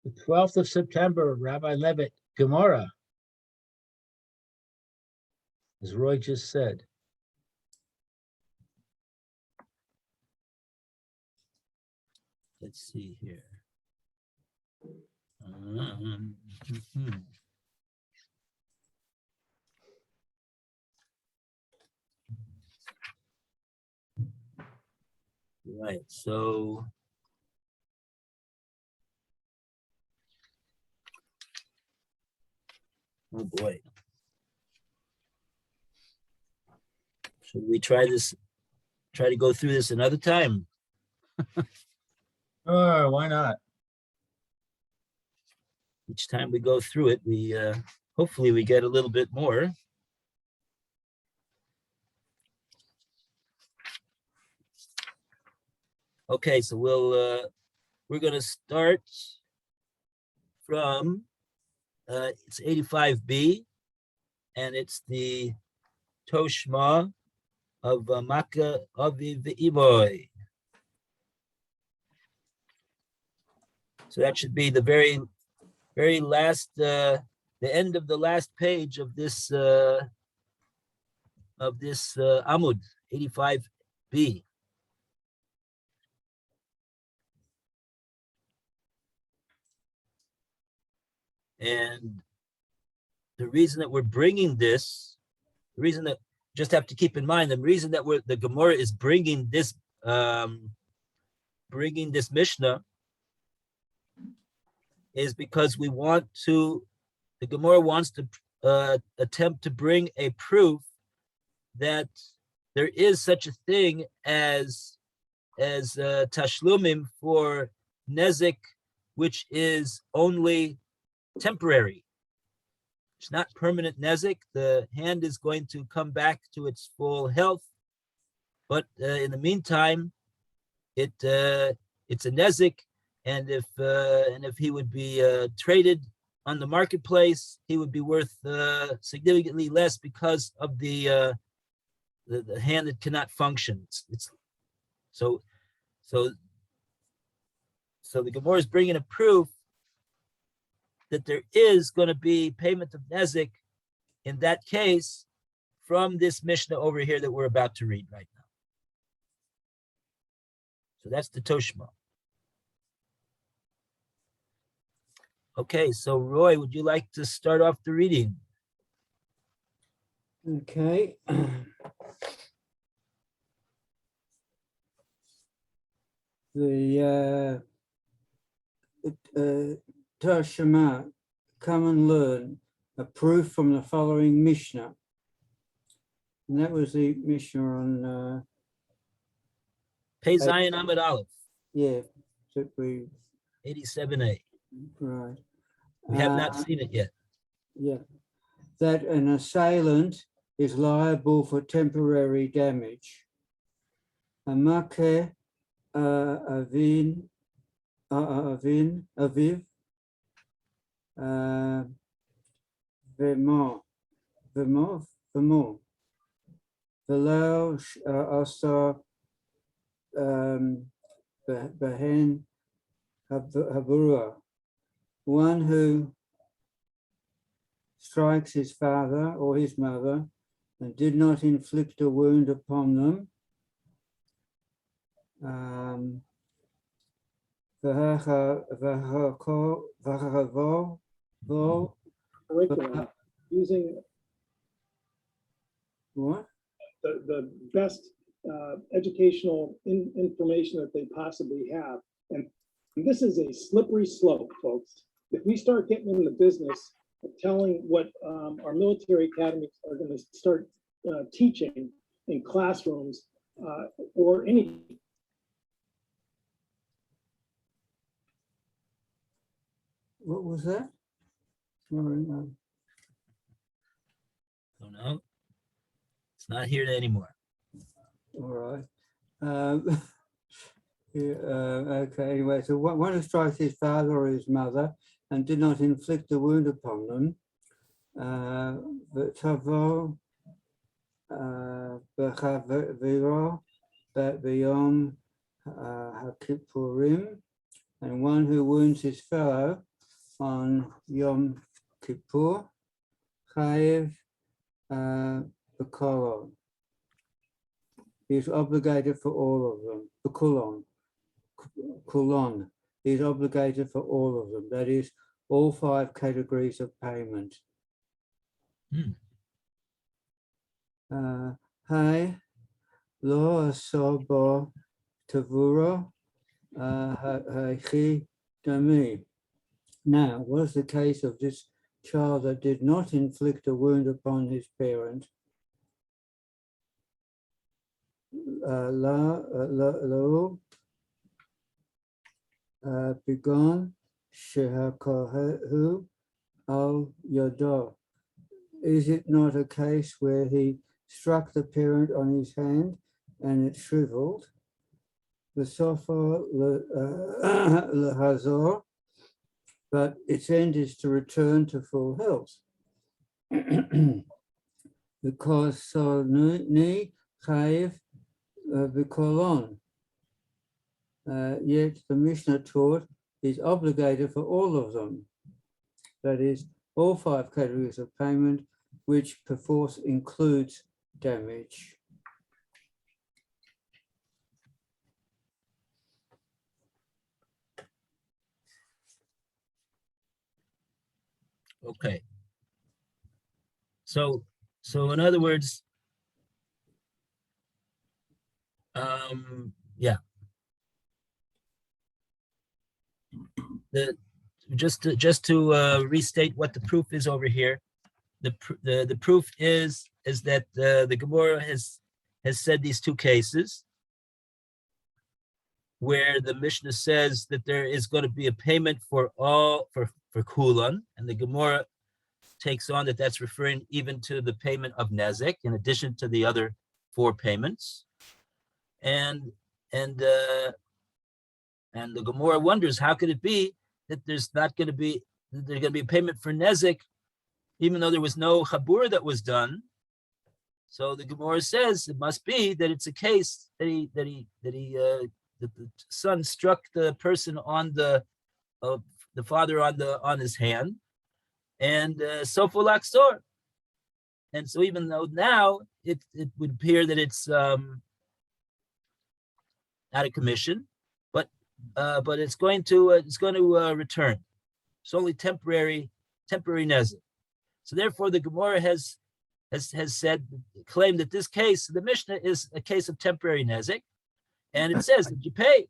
The 12th of September, Rabbi Levitt, Gemorrah, as Roy just said. Let's see here. Right, so oh boy. Should we try to go through this another time? Sure, why not? Each time we go through it, we hopefully we get a little bit more. Okay, so we're gonna start from it's 85b, and it's the Toshma of Makkah Aviv Iboy. So that should be the very last, the end of the last page of this Amud 85b. And the reason that we're bringing this, the reason that just have to keep in mind, the reason that the Gemorrah is bringing this Mishnah is because the Gemorrah wants to attempt to bring a proof that there is such a thing as tashlumim for nezik, which is only temporary. It's not permanent nezik. The hand is going to come back to its full health, but in the meantime, it's a nezik. And if he would be traded on the marketplace, he would be worth significantly less because of the hand that cannot function. So the Gemorrah is bringing a proof that there is going to be payment of nezik in that case from this Mishnah over here that we're about to read right now. So that's the Toshma. Okay, so Roy, would you like to start off the reading? Okay. The Toshma, come and learn a proof from the following Mishnah. And that was the Mishnah on Pei Zayin Amud Aleph. Yeah, that we 87a. right. We have not seen it yet. Yeah, that an assailant is liable for temporary damage. A makeh aviv, v'mo, v'lo asa behen habura. One who strikes his father or his mother and did not inflict a wound upon them. Using What? the best educational information that they possibly have. And this is a slippery slope, folks. If we start getting in the business of telling what our military academies are going to start teaching in classrooms or any. What was that? Sorry, no. Don't know. It's not here anymore. All right. Yeah, okay, anyway, so one who strikes his father or his mother and did not inflict a wound upon them, v'tavo b'chaviro b'yom ha'kippurim, and one who wounds his fellow on Yom Kippur, chayev b'kolon. He is obligated for all of them. Kulon. He is obligated for all of them. That is, all 5 categories of payment. Hai lo asobo tavura haichi dami. Now, was the case of this child that did not inflict a wound upon his parent? Begon shehakohu al yado. Is it not a case where he struck the parent on his hand and it shriveled? The sofa lehazor, but its end is to return to full health. Because so ni chayiv b'kolon. Yet the Mishnah taught he's obligated for all of them. That is, all 5 categories of payment, which perforce includes damage. Okay. So in other words, yeah. Just to restate what the proof is over here. The proof is that the Gemorrah has said these 2 cases where the Mishnah says that there is going to be a payment for Kulan, and the Gemorrah takes on that that's referring even to the payment of Nezek in addition to the other 4 payments, and the Gemorrah wonders how could it be that there's going to be a payment for Nezek even though there was no Chabura that was done. So the Gemorrah says it must be that it's a case that the son struck the person on the father on his hand, and Sofo Laksor. And so even though now it would appear that it's out of commission, but it's going to return. It's only temporary nezek. So therefore, the Gemorrah has claimed that this case, the Mishnah, is a case of temporary nezek, and it says that you pay.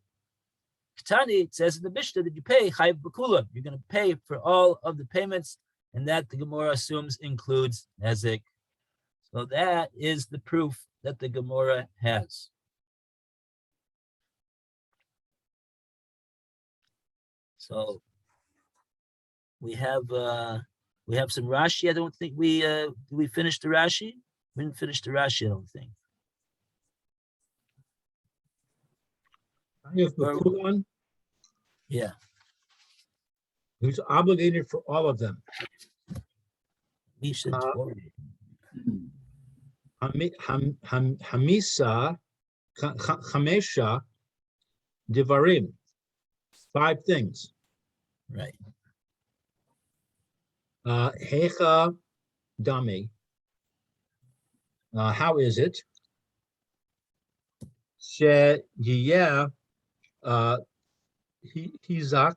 Ketani, it says in the Mishnah that you pay chayiv b'kulam. You're going to pay for all of the payments, and that the Gemorrah assumes includes nezek. So that is the proof that the Gemorrah has. So we have some Rashi. I don't think we finished the Rashi. We didn't finish the Rashi, I don't think. Kulan, Yeah. who's obligated for all of them. Misha Hamisa, Chamesha, Divarim, 5 things. Right. Hecha Dami, how is it? She Yeh Hizak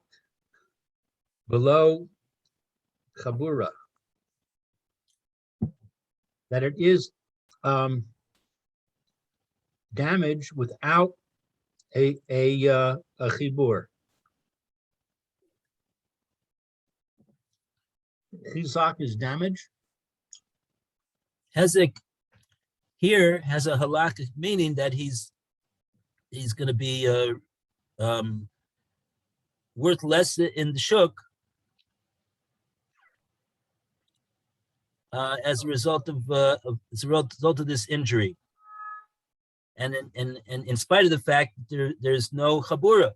below Chabura, that it is damage without a chibur. Chizak is damage. Hezek here has a halakhic meaning that he's going to be worth less in the shuk as a result of this injury, and in spite of the fact that there's no chabura, in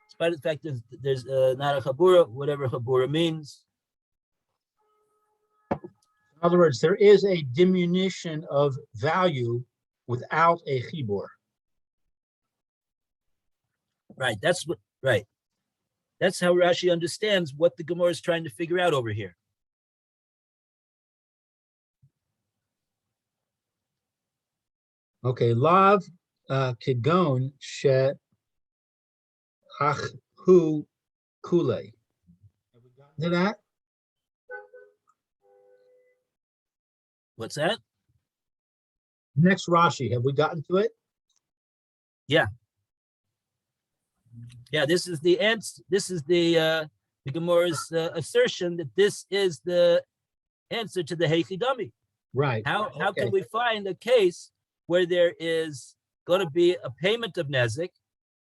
spite of the fact that there's not a chabura, whatever chabura means. In other words, there is a diminution of value without a chibur. Right. That's what. Right. That's how Rashi understands what the Gemara is trying to figure out over here. Okay, lav kigon she hachu kule. Have we gotten to that? What's that? Next Rashi, have we gotten to it? Yeah, this is the answer. This is the Gemara's assertion that this is the answer to the Heichidami. Right. How Okay. can we find a case where there is going to be a payment of Nezek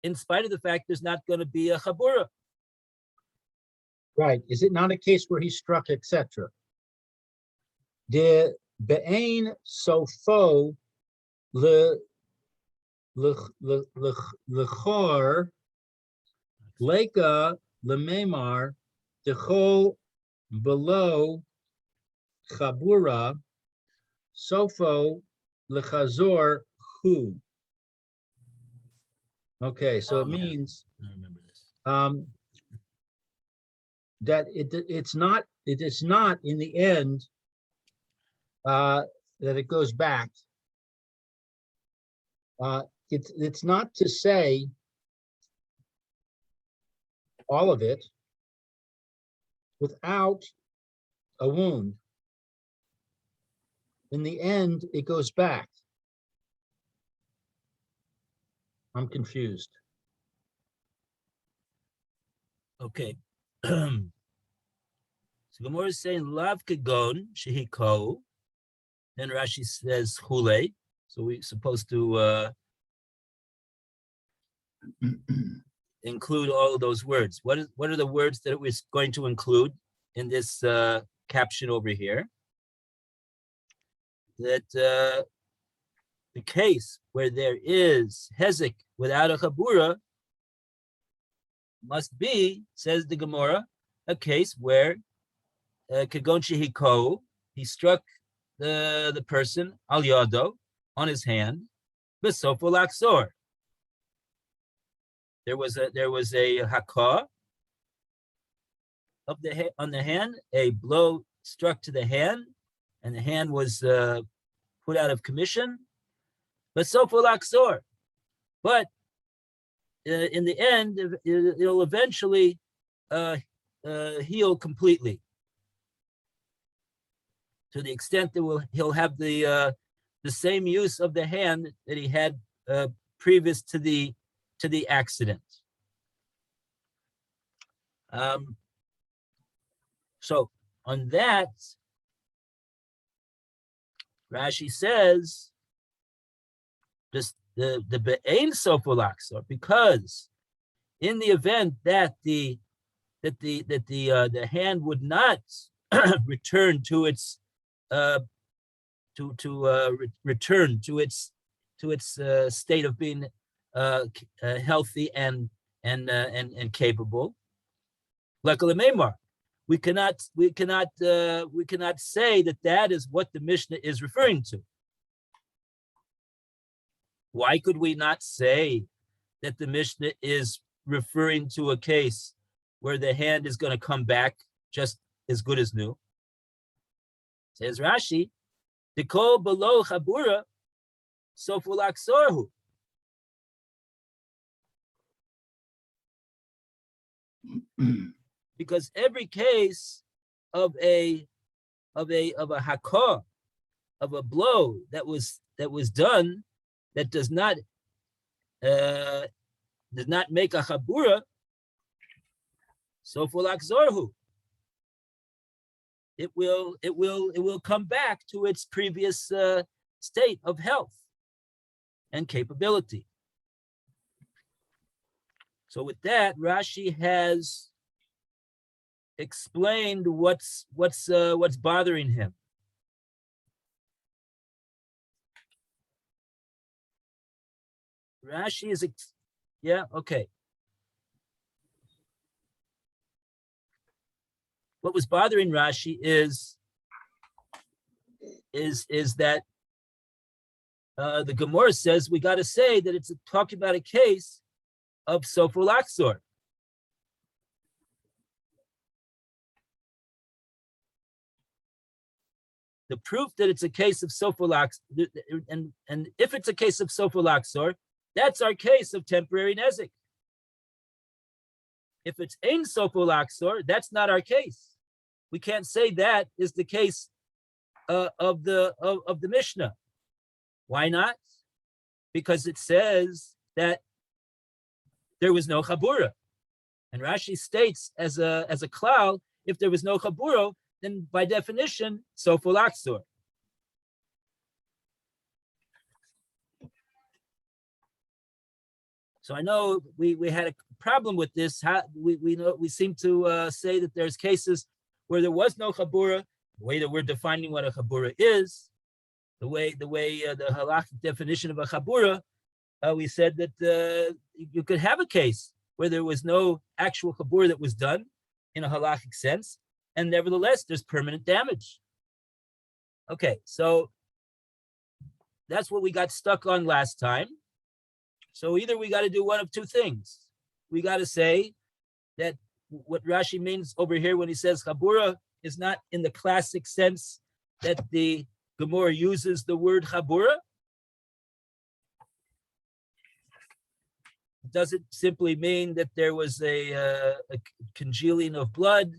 in spite of the fact there's not going to be a Chabura? Right. Is it not a case where he struck, etc.? De be'ein sofo lechor leka lememar dechol below chabura sofo lechazor hu. Okay, so it Yeah. means I remember this. that it is not in the end that it goes back. It's not to say all of it without a wound. In the end, it goes back. I'm confused. Okay. So Gemara is saying lav kagon shehiko. Then Rashi says chule. So we're supposed to include all of those words. What are the words that we're going to include in this caption over here? That the case where there is hezek without a chabura must be, says the Gemara, a case where kagon shehiko, he struck the person al yado, on his hand, besofo laksor. There was a hakah of on the hand, a blow struck to the hand, and the hand was put out of commission. Besofo laksor. But in the end, it'll eventually heal completely, to the extent that he'll have the same use of the hand that he had previous to the accident. So on that, Rashi says just the be'ein sofolaxor, because in the event that the hand would not return to its return to its state of being healthy and capable. Like Lememar, we cannot say that is what the Mishnah is referring to. Why could we not say that the Mishnah is referring to a case where the hand is going to come back just as good as new? Says Rashi, Dikol below chabura, sofulaksorhu. Because every case of a hakah, of a blow that was done, that does not make a chabura, sofulaksorhu. It will come back to its previous state of health and capability. So with that, Rashi has explained what's bothering him. Rashi is okay. What was bothering Rashi is that the Gemorrah says we got to say that it's talking about a case of sofulaxor. the proof that it's a case of sopholax, and if it's a case of sopholaxor, that's our case of temporary nezik. If it's ein sopholaxor, that's not our case. We can't say that is the case of the Mishnah. Why not? Because it says that there was no chabura, and Rashi states as a klal, if there was no chabura, then by definition, sopholaxor. So I know we had a problem with this. We seem to say that there's cases where there was no chabura. The way that we're defining what a chabura is, the way the halakhic definition of a chabura, we said that you could have a case where there was no actual chabura that was done in a halakhic sense, and nevertheless there's permanent damage. Okay, so that's what we got stuck on last time. So either we got to do one of two things. We got to say that what Rashi means over here when he says chabura is not in the classic sense that the Gemorrah uses the word chabura. It doesn't simply mean that there was a congealing of blood,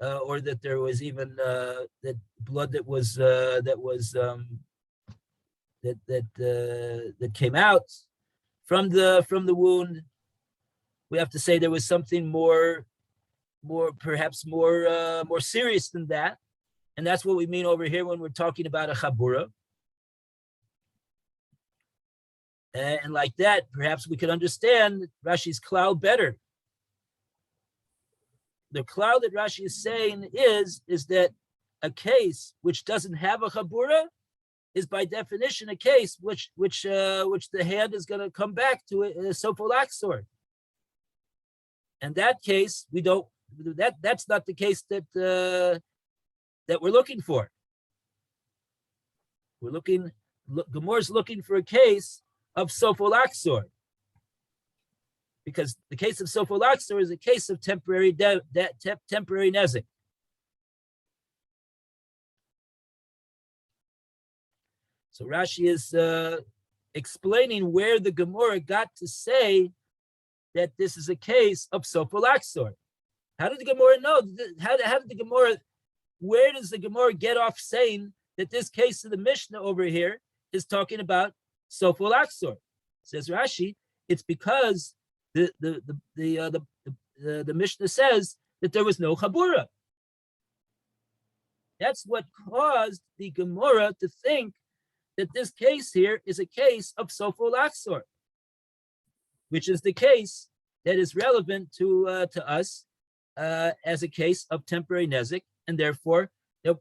or that there was even that blood that came out from the wound. We have to say there was something more serious than that, and that's what we mean over here when we're talking about a chabura. And like that, perhaps we could understand Rashi's klal better. The klal that Rashi is saying is that a case which doesn't have a chabura is by definition a case which the hand is going to come back to a sopholaxor. And that case, that's not the case that we're looking for. Gemorrah's looking for a case of sopholaxor, because the case of sopholaxor is a case of temporary nezik. So Rashi is explaining where the Gemorrah got to say that this is a case of sopholaxor. How did the Gemorrah know? Where does the Gemorrah get off saying that this case of the Mishnah over here is talking about sopholaxor? Says Rashi, it's because the Mishnah says that there was no chabura. That's what caused the Gemorrah to think that this case here is a case of sopholaxor, which is the case that is relevant to us as a case of temporary nezik, and therefore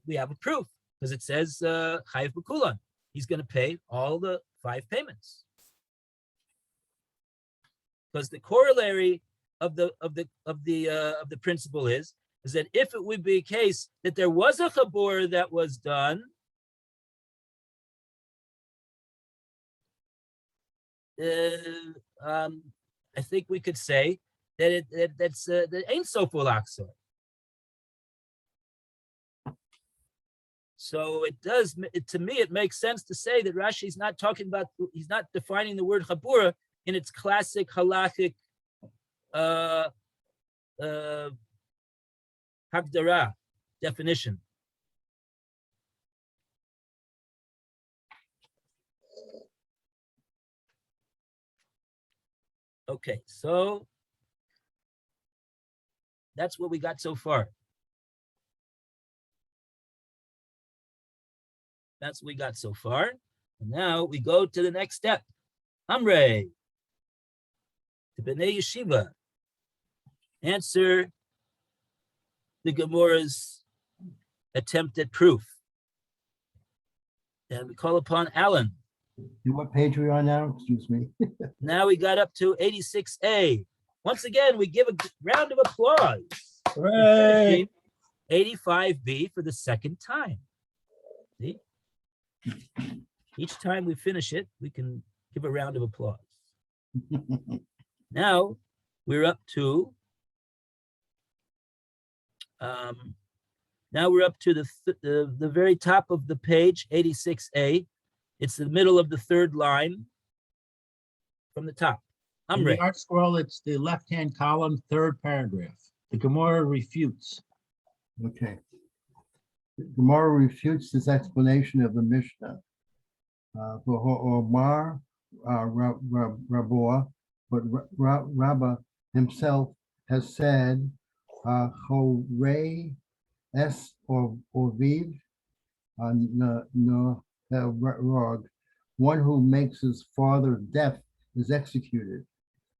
we have a proof because it says chayiv b'kulan. He's going to pay all the 5 payments. Because the corollary of the principle is that if it would be a case that there was a chabur that was done, I think we could say that that ain't sopholaxor. So to me, it makes sense to say that Rashi is not talking about, he's not defining the word chabura in its classic halachic hagdara definition. Okay, so that's what we got so far. That's what we got so far. And now we go to the next step. Amrei, the Bnei Yeshiva, answer the Gemorah's attempt at proof. And we call upon Alan. What page are we on now? Excuse me. Now we got up to 86A. Once again, we give a round of applause. Hooray! 85B for the second time. See? Each time we finish it, we can give a round of applause. Now we're up to Now we're up to the very top of the page, 86A. It's the middle of the third line from the top. In the Amre. art scroll, it's the left-hand column, third paragraph. The Gemorrah refutes. Okay. Gemorrah refutes this explanation of the Mishnah. For Omar Rabboah, but Rabbah himself has said, Chorei es Orviv no rog, one who makes his father deaf is executed.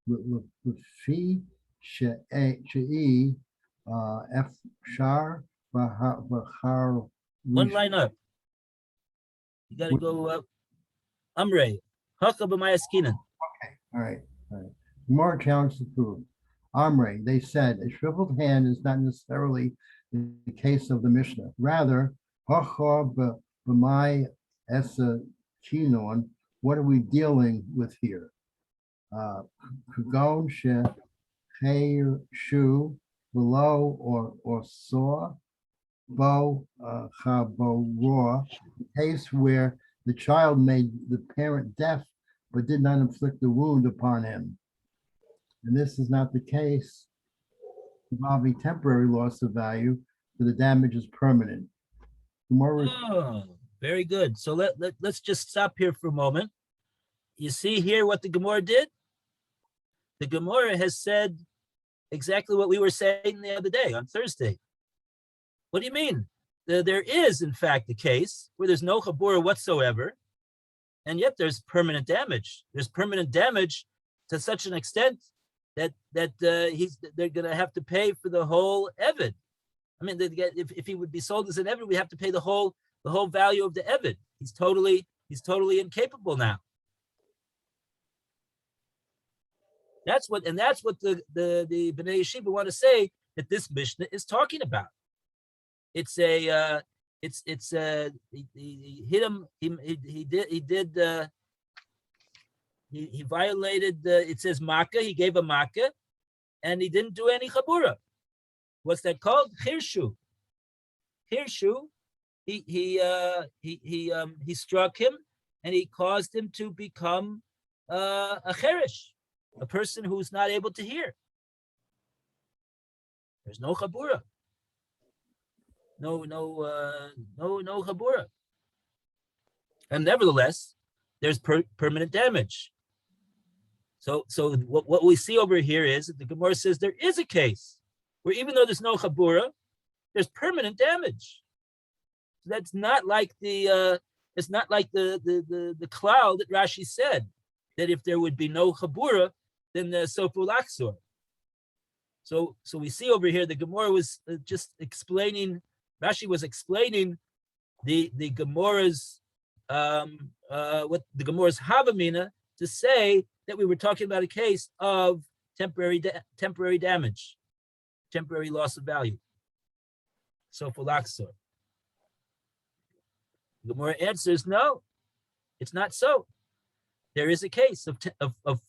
With Fi She'i Efshar Bahar. One line up. You got to go up. Amre. Hacha b'mayaskinan. All right. More challenge to prove. Amre, they said, a shriveled hand is not necessarily the case of the Mishnah. Rather, Hacha b'may esa chinon, what are we dealing with here? Kugon she shu below or saw bo chaboroa, case where the child made the parent deaf but did not inflict a wound upon him. And this is not the case involving temporary loss of value, for the damage is permanent. Oh, very good. So let's just stop here for a moment. You see here what the Gemorrah did? The Gemorrah has said exactly what we were saying the other day on Thursday. What do you mean? There is, in fact, a case where there's no chabura whatsoever, and yet there's permanent damage. There's permanent damage to such an extent that they're going to have to pay for the whole eved. I mean, if he would be sold as an eved, we have to pay the whole value of the eved. He's totally incapable now. That's what the Bnei Yeshiva want to say that this Mishnah is talking about. It's he hit him. He violated. It says makkah. He gave a makkah, and he didn't do any chabura. What's that called? Hirshu. Hirshu. He struck him, and he caused him to become a cherish, a person who's not able to hear. There's no chabura. No chabura. And nevertheless, there's permanent damage. So what we see over here is that the Gemorrah says there is a case where even though there's no chabura, there's permanent damage. So that's not like the cloud that Rashi said, that if there would be no chabura, then the soful aksor. So we see over here the Gemorrah was just explaining. Rashi was explaining the Gemorrah's what the Gemorrah's havamina to say that we were talking about a case of temporary damage, temporary loss of value. So for laksor, the Gemorrah answers no, it's not so. There is a case of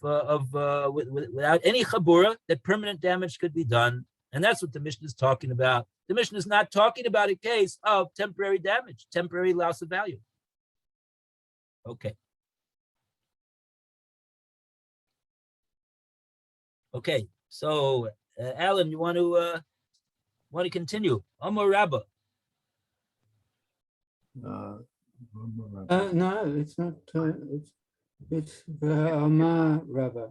without any chabura that permanent damage could be done, and that's what the Mishnah is talking about. The Mishnah is not talking about a case of temporary damage, temporary loss of value. Okay. Okay. So, Alan, you want to continue? Amar Rabbah. No, it's not. It's Amar Rabbah.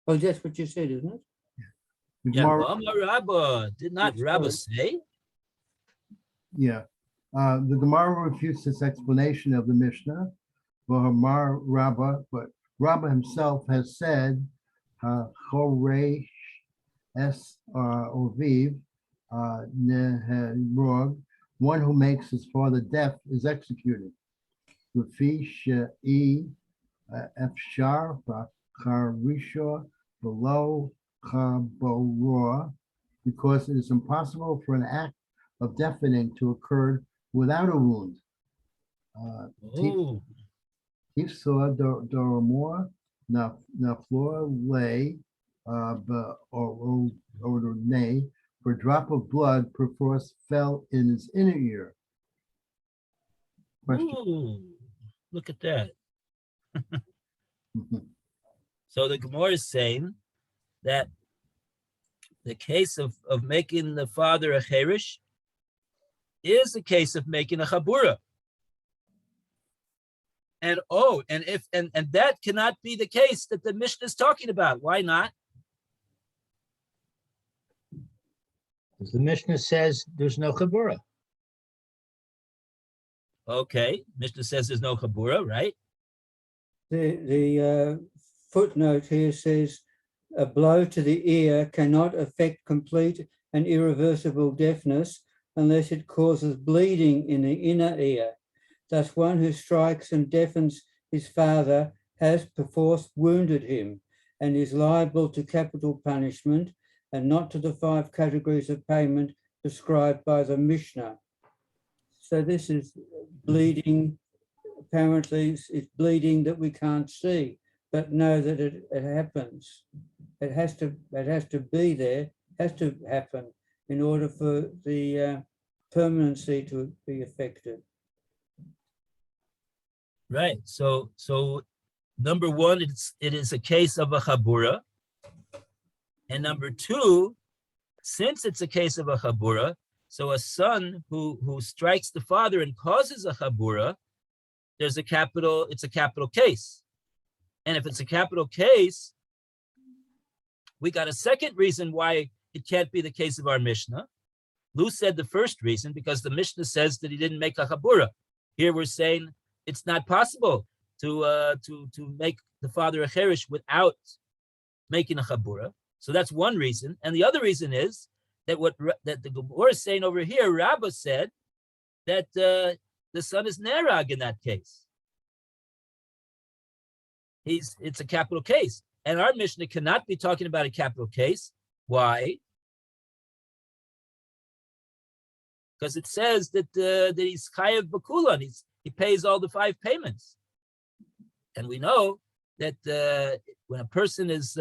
Oh, that's what you said, isn't it? Yeah, Amar Rabbah. Did not Rabbah say? Yeah. The Gemara refutes this explanation of the Mishnah. Amar Rabbah, but Rabbah himself has said, Chorei es Orviv neherog, one who makes his father deaf is executed. Rafi she'i efshar charisha below chaboroa, because it is impossible for an act of deafening to occur without a wound. Tifsa dormor na flor lay or nay, for drop of blood perforce fell in his inner ear. Question. Ooh, look at that. So the Gemorrah is saying that the case of making the father a cherish is a case of making a chabura. And and that cannot be the case that the Mishnah is talking about. Why not? Because the Mishnah says there's no chabura. Okay, Mishnah says there's no chabura, right? The footnote here says a blow to the ear cannot affect complete and irreversible deafness unless it causes bleeding in the inner ear. Thus, one who strikes and deafens his father has perforce wounded him and is liable to capital punishment and not to the 5 categories of payment prescribed by the Mishnah. So this is bleeding. Apparently, it's bleeding that we can't see, but know that it happens. It has to be there, has to happen in order for the permanency to be effective. Right. So number one, it is a case of a chabura, and number two, since it's a case of a chabura, so a son who strikes the father and causes a chabura, it's a capital case. And if it's a capital case, we got a second reason why it can't be the case of our Mishnah. Lou said the first reason, because the Mishnah says that he didn't make a chabura. Here we're saying it's not possible to make the father a cherish without making a chabura. So that's one reason. And the other reason is that that the Gemorrah is saying over here, Rabbah said that the son is nerag in that case. It's a capital case. And our Mishnah cannot be talking about a capital case. Why? Because it says that he's chayav b'kulan. He pays all the 5 payments. And we know that when a person is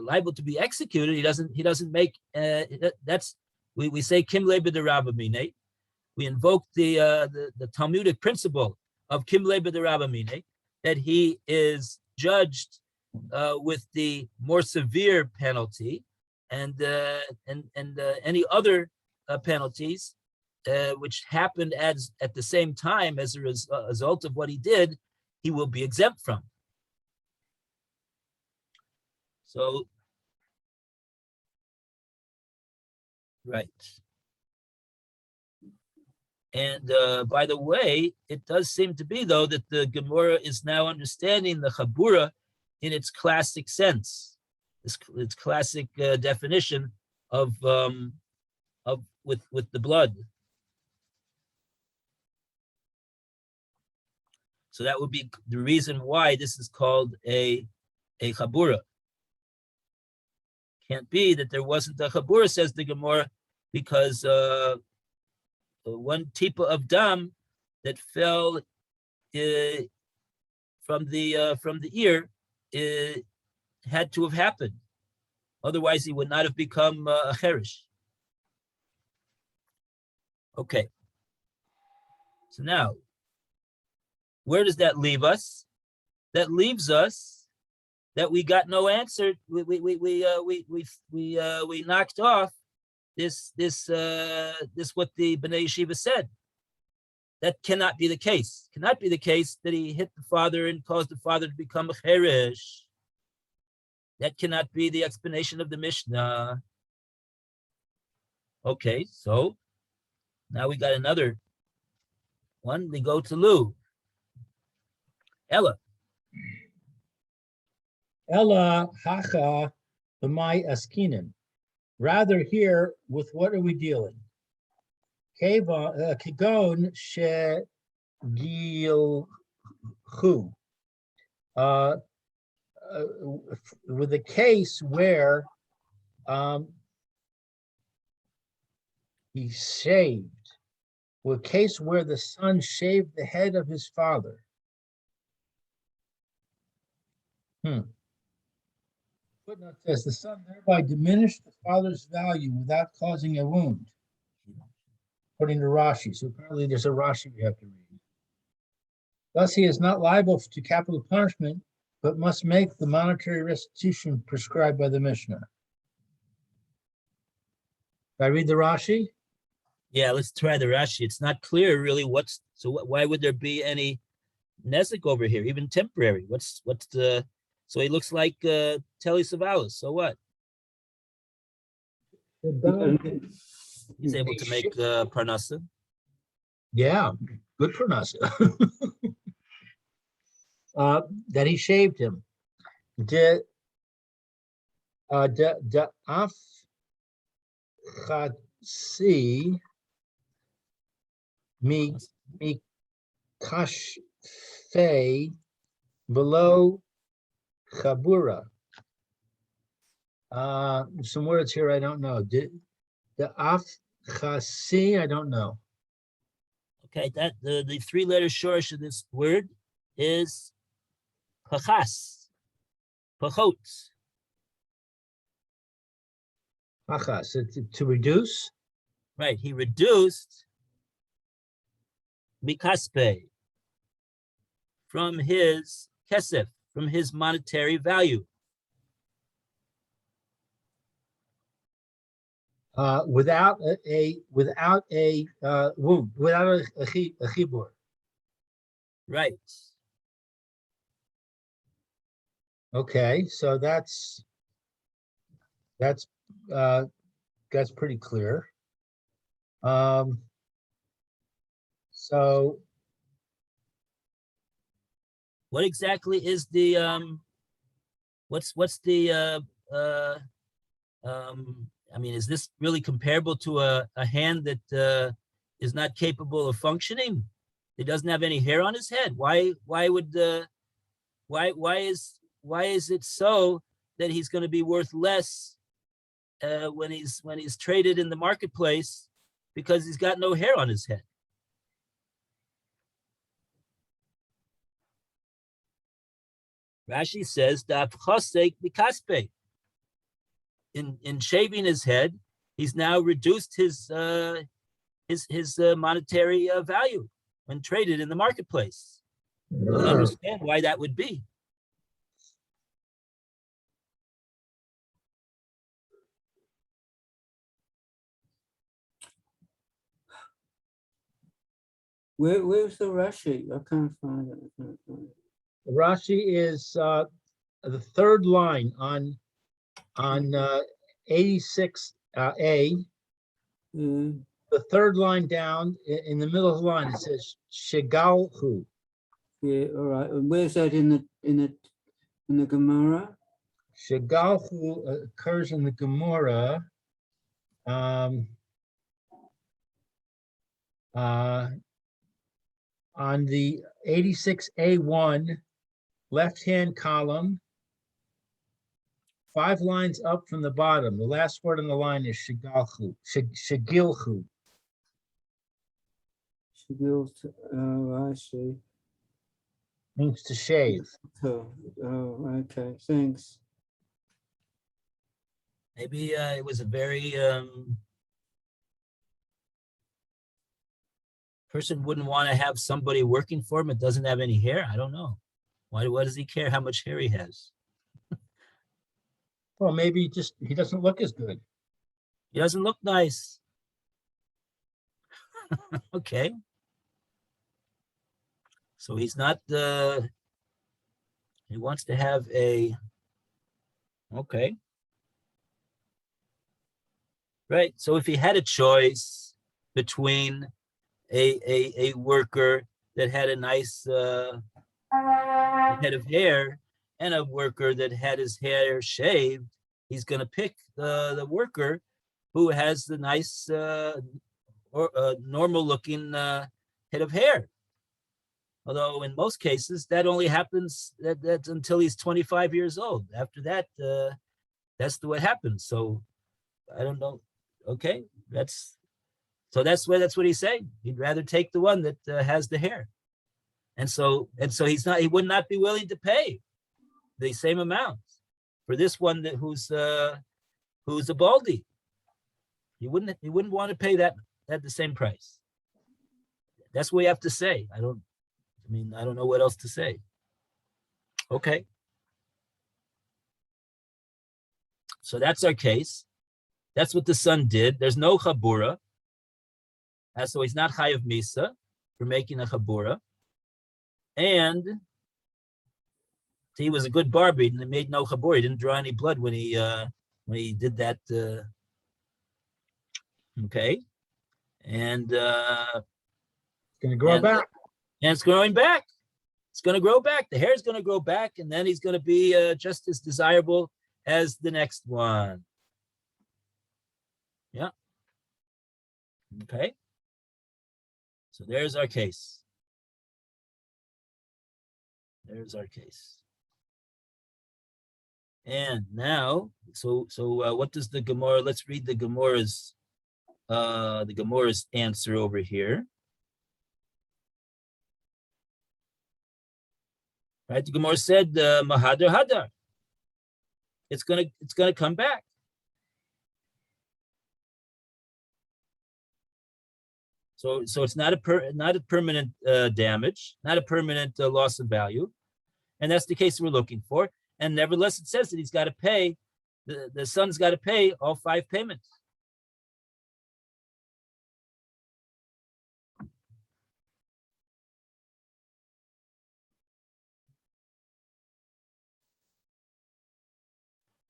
liable to be executed, he doesn't make that's we say kim lebe de rabba mine. We invoke the Talmudic principle of kim lebe de rabba mine, that he is judged with the more severe penalty, and any other penalties which happened at the same time as a result of what he did, he will be exempt from. So, right. And by the way, it does seem to be, though, that the Gemorrah is now understanding the chabura in its classic sense, its classic definition of with the blood. So that would be the reason why this is called a chabura. Can't be that there wasn't a chabura, says the Gemorrah, because one tipa of dam that fell from the ear had to have happened. Otherwise, he would not have become a cherish. Okay. So now, where does that leave us? That leaves us that we got no answer. We knocked off this what the Bnei Yeshiva said. That cannot be the case. Cannot be the case that he hit the father and caused the father to become a cherish. That cannot be the explanation of the Mishnah. Okay, so now we got another one. We go to Lou. Ella. Ella hacha b'mai askinen. Rather here, with what are we dealing? Kegon she gilchu. With a case where he shaved, with a case where the son shaved the head of his father. Footnote says the son thereby diminished the father's value without causing a wound, according to Rashi. So apparently there's a Rashi we have to read. Thus, he is not liable to capital punishment, but must make the monetary restitution prescribed by the Mishnah. I read the Rashi? Yeah, let's try the Rashi. It's not clear really why would there be any Nezik over here, even temporary? What's the, so he looks like Telly Savalas, so what? He's able to make Parnasa. Yeah, good Parnasa. That he shaved him. De af chatsi mi kashfe below chabura. Some words here I don't know. The af chasi, I don't know. Okay, that the three-letter shorish of this word is pachas, pachot. Achas, to reduce. Right, he reduced mikaspe from his kesef, from his monetary value. Without a wound, without a chibur. Right. Okay, so that's pretty clear. So What exactly is the what's the I mean, is this really comparable to a hand that is not capable of functioning? He doesn't have any hair on his head. Why is it so that he's going to be worth less when he's traded in the marketplace because he's got no hair on his head? Rashi says in shaving his head, he's now reduced his monetary value when traded in the marketplace. Don't understand why that would be. Where's the Rashi? I can't find it. Rashi is the third line on 86a. The third line down in the middle of the line, it says Shegalhu. Yeah, all right. And where's that in the Gemorrah? Shegalhu occurs in the Gemorrah. On the 86A1 left-hand column, 5 lines up from the bottom. The last word on the line is Shigilhu. Shigilhu. Oh, I see. Means to shave. Oh, okay. Thanks. Maybe it was a very person wouldn't want to have somebody working for him that doesn't have any hair. I don't know. Why does he care how much hair he has? Well, maybe just he doesn't look as good. He doesn't look nice. Okay. So he's not he wants to have okay. Right. So if he had a choice between a worker that had a nice head of hair and a worker that had his hair shaved, he's going to pick the worker who has the nice or normal looking head of hair. Although in most cases that only happens that's until he's 25 years old. After that, that's what happens. So I don't know. Okay, that's what he's saying. He'd rather take the one that has the hair, and so he would not be willing to pay the same amount. for this one that who's a baldy. You wouldn't want to pay that at the same price. That's what we have to say. I don't know what else to say. Okay. So that's our case. That's what the son did. There's no chabura. So he's not chayav misa for making a chabura. And he was a good barber. He made no chabura. He didn't draw any blood when he did that. Okay. And Gonna grow back. And it's growing back. It's going to grow back. The hair is going to grow back, and then he's going to be just as desirable as the next one. Yeah. Okay. So there's our case. There's our case. And now, so what does the Gemorrah? Let's read the Gemorrah's answer over here. Right, the Gemorrah said Mahadar Hadar. It's gonna come back. So it's not a permanent damage, not a permanent loss of value, and that's the case we're looking for. And nevertheless, it says that he's got to pay. The son's got to pay all 5 payments.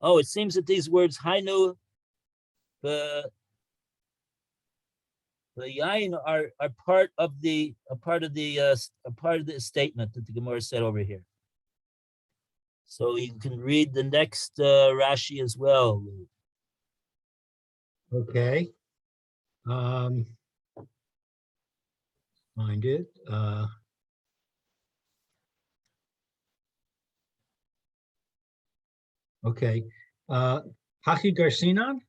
Oh, it seems that these words Hainu, the yain are part of the statement that the Gemara said over here. So you can read the next Rashi as well. Okay. Find it. Okay. Haki Garcinon?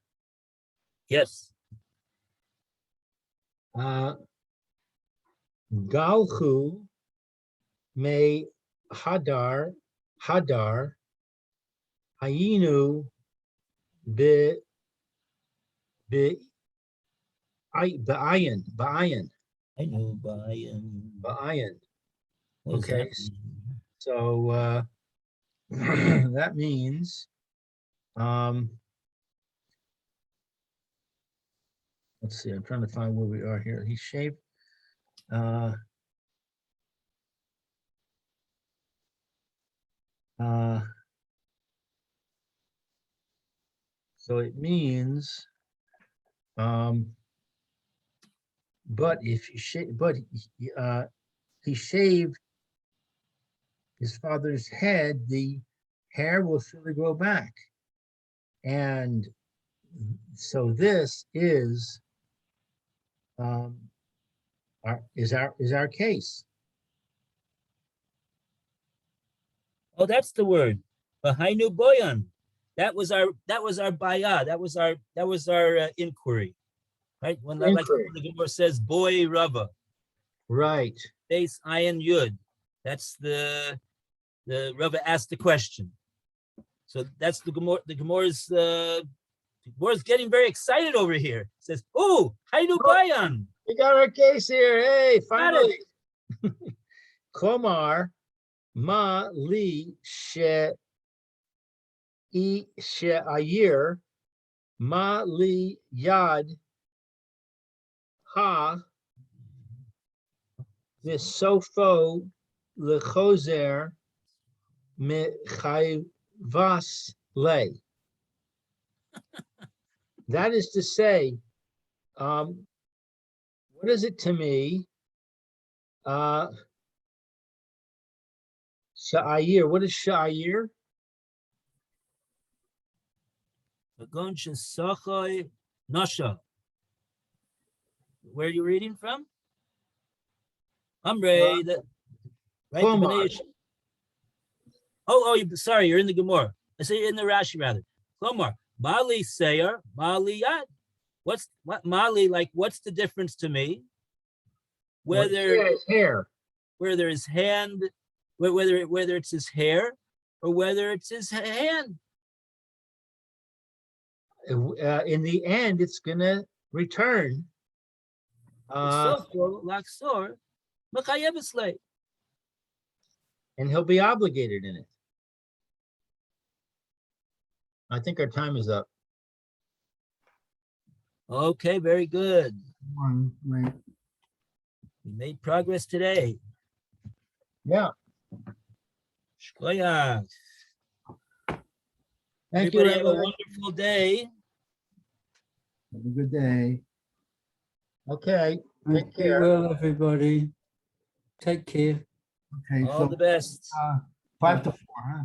Yes. Galchu me hadar hayinu be ba'ayin. I know Ba'ayin. what does Okay. that mean? So that means let's see, I'm trying to find where we are here. He shaved so it means but if he he shaved his father's head, the hair will surely grow back. And so this is our case. Oh, that's the word. Bahainu boyan. That was our baya. That was our inquiry. Right? When like the Gemara says boy rava. Right. Base ayin yud. That's the Rava asked the question. So that's the Gemara. The Gemara's getting very excited over here. It says, "Oh, Hainu Bayan." We got our case here. Hey, finally. Komar ma li she ayir ma li yad ha v'sofo lechozer mechayvas le. That is to say, what is it to me? Sha'ayir. What is sha'ayir? Nasha. Where are you reading from? Amre. Right. Sorry, you're in the Gemara. I say in the Rashi rather. Komar. Mali Sayer, Mali Yad. What Mali, like, what's the difference to me? Whether his hair, whether his hand, whether it's his hair or whether it's his hand. in the end, it's gonna return. Sofo, laksor, makayev slay. And he'll be obligated in it. I think our time is up. Okay, very good. One, right. We made progress today. Yeah, Shkoyach. thank you, Everybody have a everyone. wonderful day. Have a good day. Okay, take Be care. well, everybody. Take care. Okay, All so the best. 5 to 4, huh?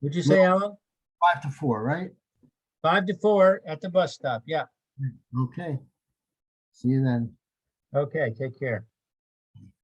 What'd you say, Alan? 5 to 4, right? 5 to 4 at the bus stop. Yeah. Okay. See you then. Okay, take care.